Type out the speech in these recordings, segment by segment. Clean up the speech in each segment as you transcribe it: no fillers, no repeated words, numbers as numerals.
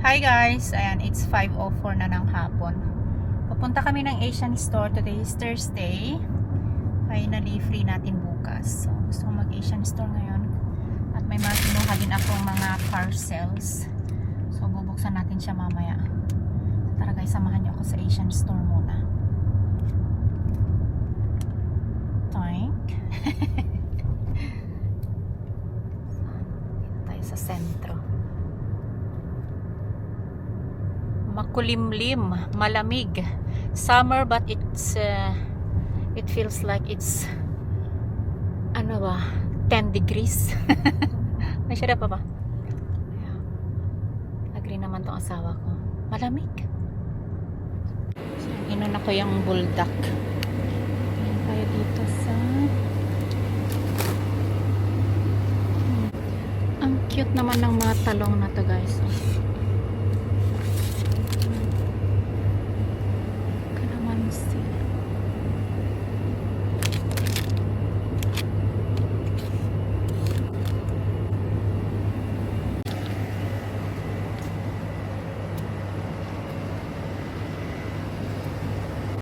Hi guys! Ayan, it's 5:04 na ng hapon. Pupunta kami ng Asian store. Today is Thursday. Finally, free natin bukas. So, gusto ko mag-Asian store ngayon. At may mga kinuha din akong mga parcels. So, bubuksan natin siya mamaya. Tara guys, samahan niyo ako sa Asian store muna. Toink! Dito tayo sa sentro. Makulimlim, malamig. Summer but it feels like it's 10 degrees. May syada pa ba? Agree naman tong asawa ko. Malamig. So, inon ako yung buldak. Ayan tayo dito sa ang cute naman ng mga talong na to guys.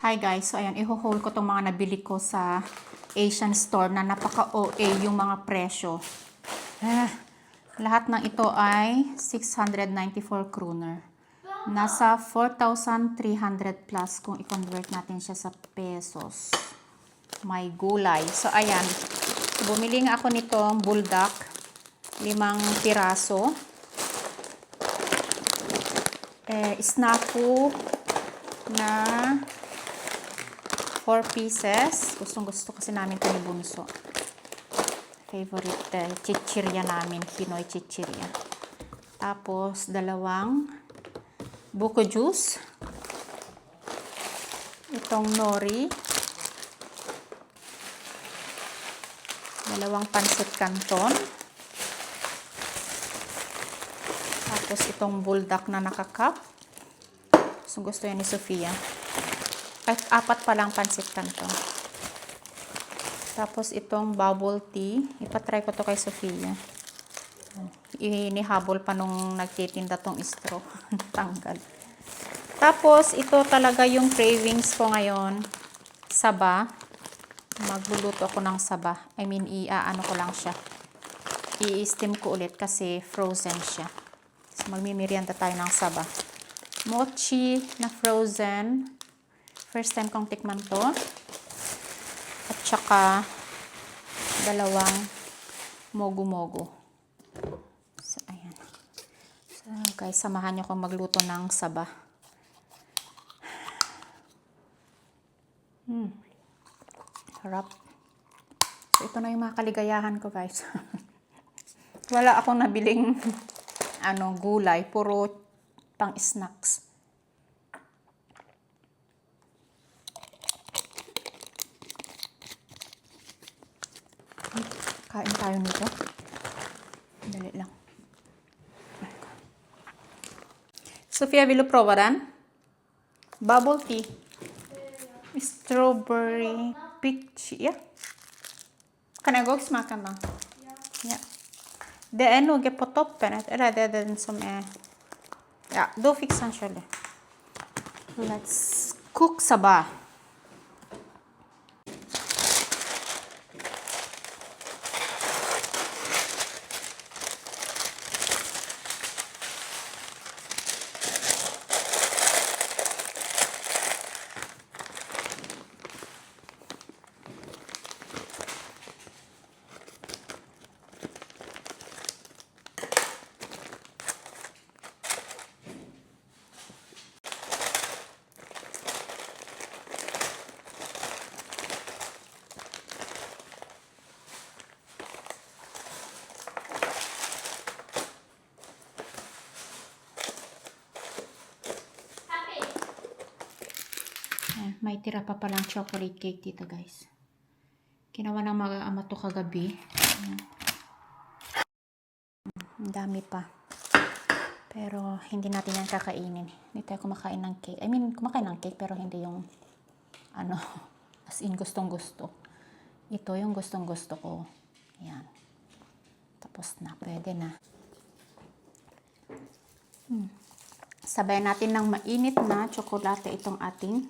Hi guys, so ayan, i-haul ko tong mga nabili ko sa Asian store na napaka-OA yung mga presyo. Lahat ng ito ay 694 kroner. Nasa 4,300 plus kung i-convert natin siya sa pesos. May gulay. So ayan, bumili nga ako nitong buldak, 5 piraso. Snafu na 4 pieces. Gustong gusto kasi namin ito ni Bunso. Favorite chichirya namin. Pinoy chichirya. Tapos, 2 buko juice. Itong nori. 2 pancit canton. Tapos, itong buldak na nakakap. So, gusto yan ni Sofia. At 4 pa lang pancit canton. Tapos itong bubble tea, ipatry ko to kay Sofia. Inihabol pa nung nagtitinda tong straw. Tanggal. Tapos ito talaga yung cravings ko ngayon. Saba. Magluluto ako ng saba. I mean, ano ko lang siya. I-steam ko ulit kasi frozen siya. So magmimerienda tayo ng saba. Mochi na frozen. First time kong tikman to. At saka 2 mogu-mogu. So, ayan. So, guys, samahan nyo akong magluto ng saba. Harap. So, ito na yung mga kaligayahan ko, guys. Wala akong nabiling gulay. Puro pang snacks. Kain tayo nito. Dali lang. Sofia, vill du prova den? Bubble tea. Strawberry peach. Ja. Kan jag också smaka den? Ja. Det är nog på toppen. Eller det är den som är... Ja, då fixar han själv. Let's cook saba. May tira pa palang chocolate cake dito, guys. Ginawa ng mga ama to kagabi. Ang dami pa. Pero hindi natin yan kakainin. Hindi tayo kumakain ng cake. I mean, kumakain ng cake pero hindi yung as in gustong gusto. Ito yung gustong gusto ko. Yan. Tapos na. Pwede na. Sabay natin ng mainit na tsokolate itong ating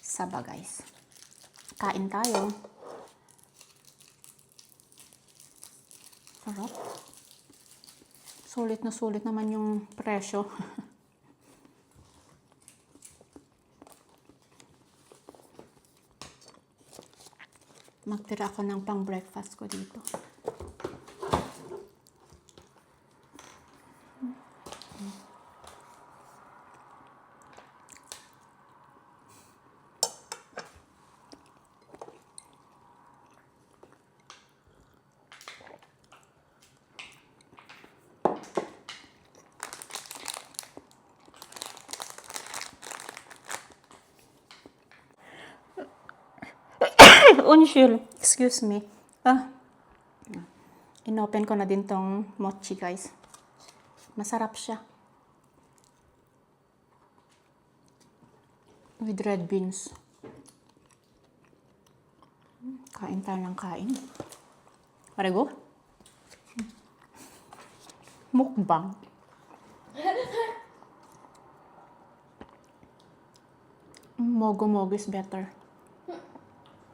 saba, guys. Kain tayo. Sarap. Sulit naman yung presyo. Magtira ako ng pang breakfast ko dito. Unshul, excuse me. Inopen ko na din tong mochi, guys. Masarap siya. With red beans. Kain tayo ng kain. Arigo? Mukbang. Mogo is better.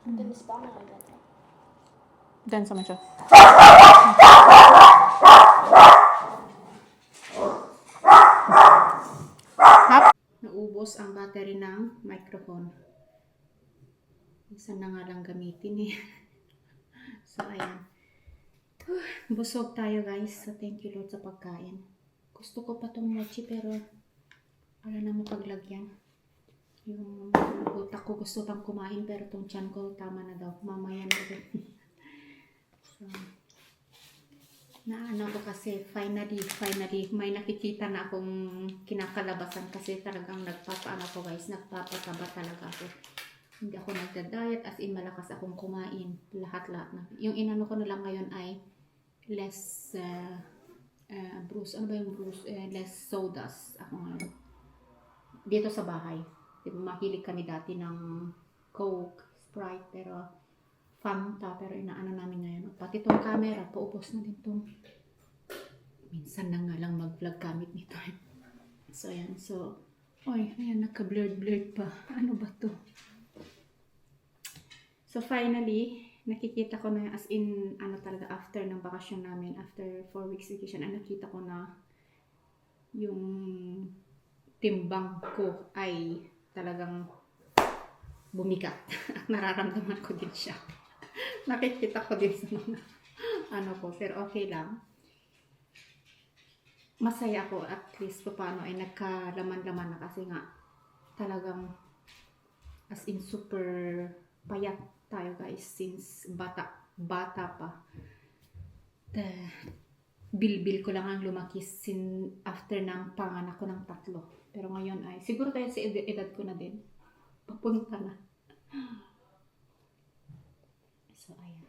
Den är spanare bättre. Den som är så. Naubos ang battery ng microphone. Isa na nga lang gamitin eh. So, ayan. Busog tayo, guys. So, thank you Lord sa pagkain. Gusto ko pa tong mochi pero wala na mapaglagyan. Yung utak ko gusto pang kumain pero tong tiyan ko tama na daw. Mamaya na rin. So, naano ko kasi finally may nakikita na akong kinakalabasan kasi talagang nagpapaano ko, guys. Nagpapataba talaga ako. Hindi ako nagda-diet as in malakas akong kumain. Lahat na. Yung inano ko na lang ngayon ay less Bruce. Ano ba yung Bruce? Less sodas ako ngayon. Dito sa bahay. Diba, mahilig kami dati ng Coke, Sprite, pero Fanta, pero inaano namin ngayon. Pati itong camera, paubos na din itong. Minsan na nga lang mag-vlog gamit nito. So, ayan. So, ayan, naka-blurred pa. Ano ba to? So, finally, nakikita ko na, as in, ano talaga, after ng bakasyon namin, after 4 weeks vacation, nakita ko na yung timbang ko ay talagang bumigat. Nararamdaman ko din siya. Nakikita ko din sa mga ano ko, pero okay lang. Masaya ako at least paano ay nagkalaman-laman na kasi nga talagang as in super payat tayo, guys, since bata pa. Bilbil ko lang ang lumaki after ng panganak ko ng 3. Pero ngayon ay, siguro dahil sa edad ko na din, papunta na. So, ayan.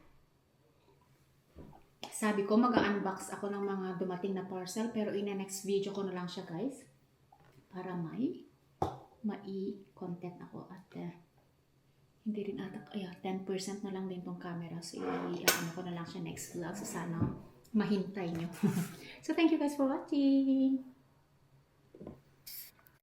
Sabi ko, mag-unbox ako ng mga dumating na parcel, pero next video ko na lang siya, guys. Para mai-content ako at hindi rin ata, 10% na lang din tong camera. So, i-ano ko na lang siya next vlog. So, sana mahintay nyo. So, thank you guys for watching.